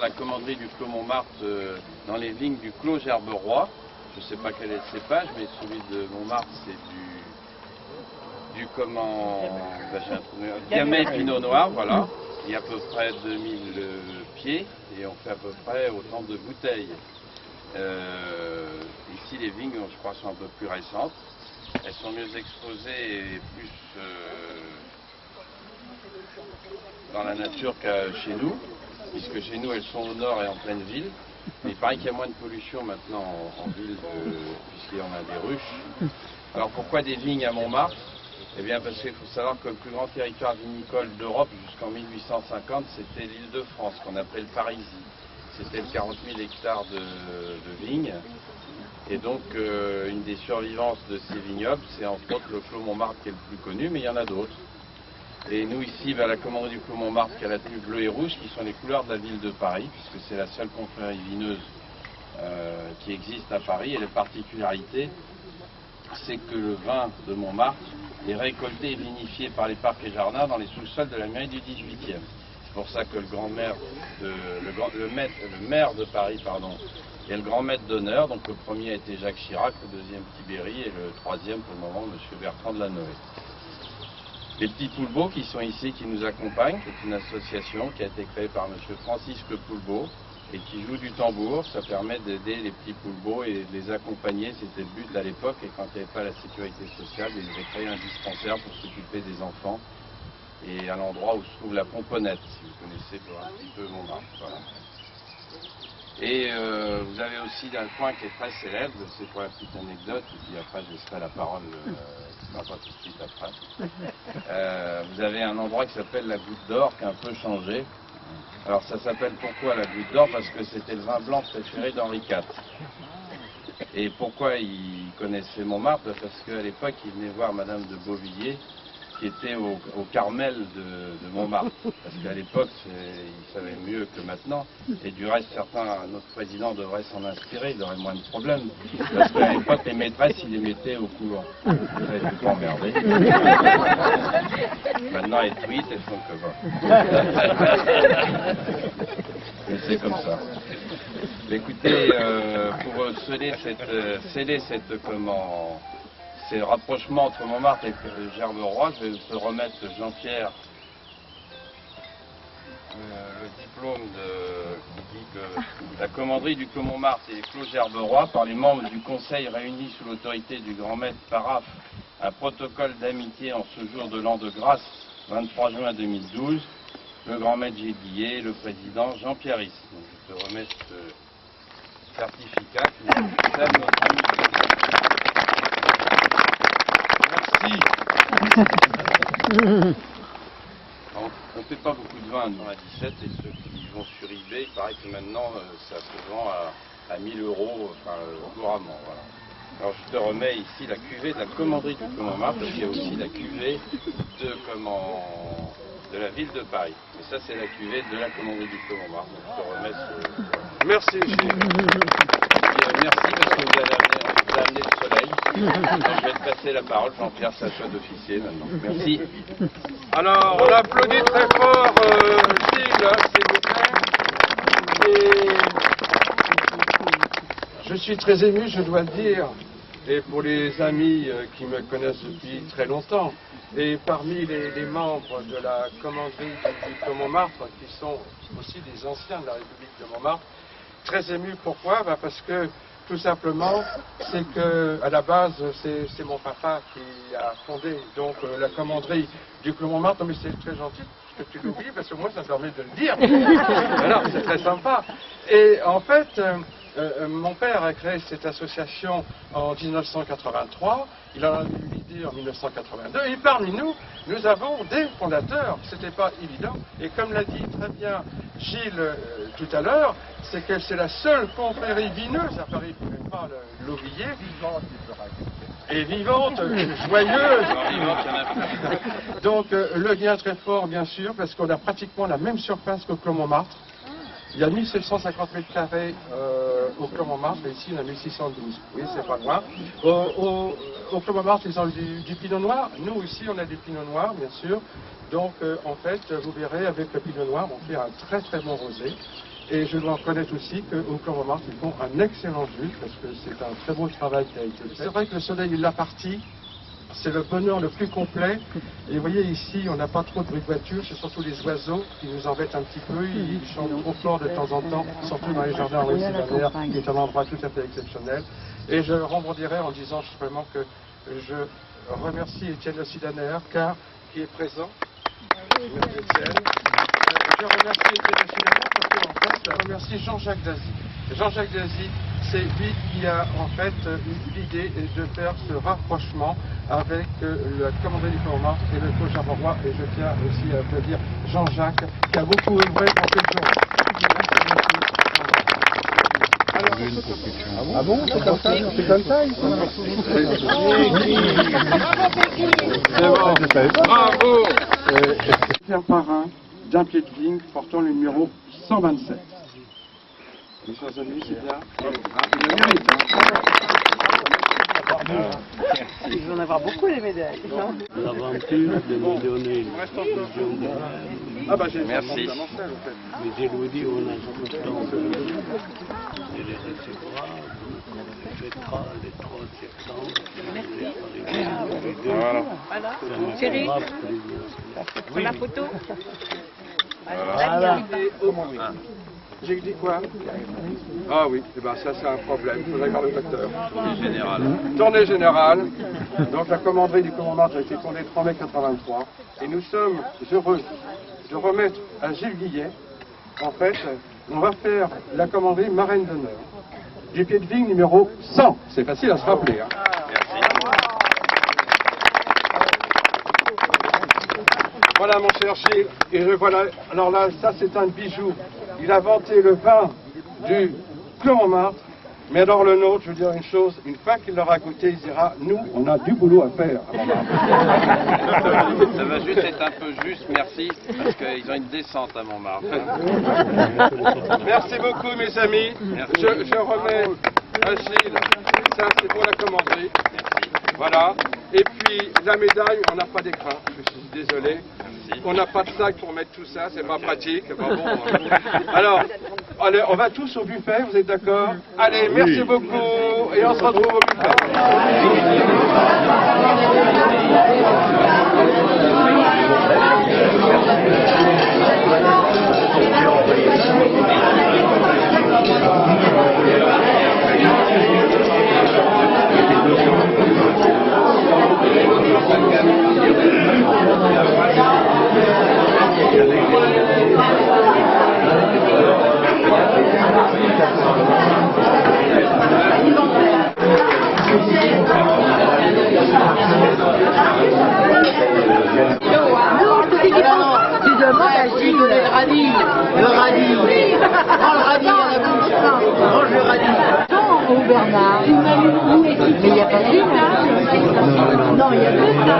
La commanderie du Clos Montmartre dans les vignes du Clos Gerberoy. Je ne sais pas quel est le cépage, mais celui de Montmartre, c'est du Gamay Pinot Noir, voilà. Il y a à peu près 2000 pieds et on fait à peu près autant de bouteilles. Ici, les vignes, je crois, sont un peu plus récentes. Elles sont mieux exposées et plus dans la nature qu'à chez nous, puisque chez nous, elles sont au nord et en pleine ville. Mais il paraît qu'il y a moins de pollution maintenant en ville, puisqu'il y en a des ruches. Alors pourquoi des vignes à Montmartre? Eh bien parce qu'il faut savoir que le plus grand territoire vinicole d'Europe jusqu'en 1850, c'était l'Île-de-France, qu'on appelait le Parisis. C'était 40 000 hectares de vignes. Et donc, une des survivances de ces vignobles, c'est entre autres le Clos Montmartre qui est le plus connu, mais il y en a d'autres. Et nous ici, la commanderie du Clos Montmartre qui a la tenue bleue et rouge, qui sont les couleurs de la ville de Paris, puisque c'est la seule confrérie vineuse qui existe à Paris. Et la particularité, c'est que le vin de Montmartre est récolté et vinifié par les parcs et jardins dans les sous-sols de la mairie du 18e. C'est pour ça que le maire de Paris, est le grand maître d'honneur. Donc le premier a été Jacques Chirac, le deuxième Tibéri et le troisième pour le moment M. Bertrand de Lanoë. Les petits Poulbeaux qui sont ici, qui nous accompagnent, c'est une association qui a été créée par M. Francisque Poulbeau et qui joue du tambour. Ça permet d'aider les petits Poulbeaux et de les accompagner. C'était le but à l'époque, et quand il n'y avait pas la sécurité sociale, ils avaient créé un dispensaire pour s'occuper des enfants et à l'endroit où se trouve la Pomponnette, si vous connaissez un petit peu Montmartre. Voilà. Et vous avez aussi un coin qui est très célèbre, c'est pour la petite anecdote, et puis après je laisserai la parole, pas tout de suite après. Vous avez un endroit qui s'appelle la Goutte d'Or, qui a un peu changé. Alors ça s'appelle pourquoi la Goutte d'Or? Parce que c'était le vin blanc préféré d'Henri IV. Et pourquoi il connaissait Montmartre? Parce qu'à l'époque il venait voir Madame de Beauvilliers, qui était au Carmel de Montmartre. Parce qu'à l'époque, il savait mieux que maintenant. Et du reste, notre président devrait s'en inspirer, il aurait moins de problèmes. Parce qu'à l'époque, les maîtresses, ils les mettaient au couvent. Ils étaient tout emmerdés. Maintenant, elles tweetent, elles font que va. Mais c'est comme ça. Écoutez, pour sceller ces rapprochements entre Montmartre et Gerberoy, je vais te remettre, Jean-Pierre, le diplôme qui dit que la commanderie du Clos Montmartre et le Clos Gerberoy, par les membres du conseil réunis sous l'autorité du grand maître paraphe un protocole d'amitié en ce jour de l'an de grâce, 23 juin 2012, le grand maître Gédillier, le président Jean-Pierre Is. Je te remets ce certificat qui nous concerne notre amitié. On ne fait pas beaucoup de vin dans la 17 et ceux qui vont sur eBay, il paraît que maintenant ça se vend à 1000 €, enfin couramment. Voilà. Alors je te remets ici la cuvée de la commanderie du Clos Montmartre, parce qu'il y a aussi la cuvée de la ville de Paris. Mais ça c'est la cuvée de la commanderie du Clos Montmartre. Donc je te remets ce... Merci Gilles. Merci parce que vous avez amené le soleil. Je vais te passer la parole, Jean-Pierre, c'est à toi d'officier maintenant. Merci. Alors, on applaudit très fort Gilles, s'il vous plaît. Et je suis très ému, je dois le dire. Et pour les amis qui me connaissent depuis très longtemps, et parmi les membres de la commanderie du Clos Montmartre, qui sont aussi des anciens de la République de Montmartre, très ému, pourquoi? Parce que tout simplement, c'est que à la base, c'est mon papa qui a fondé donc la commanderie du Clos Montmartre. Mais c'est très gentil que tu l'oublies, parce que moi ça me permet de le dire. Alors c'est très sympa. Et en fait, mon père a créé cette association en 1983. Il en a eu l'idée en 1982. Et parmi nous, nous avons des fondateurs. C'était pas évident. Et comme l'a dit très bien Gilles tout à l'heure, c'est que c'est la seule confrérie vineuse à Paris, vous ne pouvez pas l'oublier. Et vivante, joyeuse. Donc le lien très fort, bien sûr, parce qu'on a pratiquement la même surface qu'au Clos Montmartre. Il y a 1750 mètres carrés au Clos Montmartre, et ici on a 1612. Oui, c'est pas loin. Au Clos Montmartre, ils ont du pinot noir. Nous ici, on a du pinot noir, bien sûr. Donc, en fait, vous verrez, avec le pinot noir, on fait un très très bon rosé. Et je dois reconnaître aussi qu'au Clos Montmartre, ils font un excellent jus, parce que c'est un très beau travail qui a été fait. C'est vrai que le soleil, il l'a parti. C'est le bonheur le plus complet. Et vous voyez ici, on n'a pas trop de bruit de voiture, c'est surtout les oiseaux qui nous embêtent un petit peu. Ils chantent trop fort de temps en temps, surtout dans les jardins Ruisseau-Bernard, qui est un endroit tout à fait exceptionnel. Et je rebondirai en disant justement que je remercie Étienne Ossidaner, car qui est présent. Merci Étienne. Je remercie Étienne Ossidaner parce qu'en fait, je remercie Jean-Jacques Dazy. Jean-Jacques Dazy, c'est lui qui a en fait eu l'idée de faire ce rapprochement avec la commanderie du Clos Montmartre et le Clos Charleroi. Et je tiens aussi à applaudir Jean-Jacques qui a beaucoup œuvré pour cette journée. Ah bon, c'est comme ça, c'est comme ça Bravo. Faire parrain d'un pied de vigne portant le numéro 127. Mes chers amis, c'est bien. Il le mérite. Ils vont en avoir beaucoup les médailles. L'aventure de nous donner une vision de Ah bah j'ai Merci. mais Élodie, on a tout le temps de les recevoir, on fêtera le 3 septembre. Voilà. Chérie, Oui. la photo. Voilà. J'ai dit quoi? Ah oui, eh ben ça c'est un problème, il faudrait voir le docteur. Tournée générale. Tournée générale, donc la commanderie du Clos Montmartre a été fondée le 3 mai 83 et nous sommes heureux de remettre à Gilles Guillet, en fait, on va faire la commanderie marraine d'honneur du pied de vigne numéro 100. C'est facile à se rappeler. Hein. Merci. Voilà mon cher Gilles, et voilà, alors là, ça c'est un bijou. Il a vanté le vin du Clos Montmartre, mais alors le nôtre, je veux dire une chose, une fois qu'il l'aura goûté, il dira, nous, on a du boulot à faire à Montmartre. Ça va juste être un peu juste, merci, parce qu'ils ont une descente à Montmartre. Merci beaucoup mes amis, je remets à Gilles, ça c'est pour la commanderie. Voilà, et puis la médaille, on n'a pas d'écrin, je suis désolé. On n'a pas de sac pour mettre tout ça, c'est pas pratique. Enfin bon, alors, allez, on va tous au buffet, vous êtes d'accord? Allez, merci beaucoup, et on se retrouve au buffet. Tu demandes à Gilles le radis. Le radis. Prends le radis à la bouche. Mange le radis. Non, au Bernard. Mais il n'y a pas Gilles, là. Non, il y a que ça.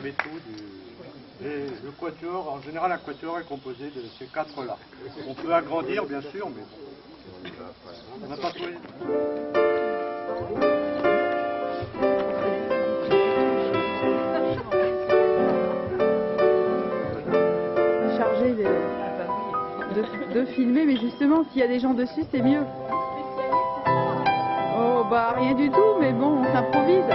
avait tout. Et le quatuor, en général, un quatuor est composé de ces quatre-là. On peut agrandir, bien sûr, mais bon, on n'a pas trouvé. Chargé de filmer, mais justement, s'il y a des gens dessus, c'est mieux. Oh, bah rien du tout, mais bon, on s'improvise.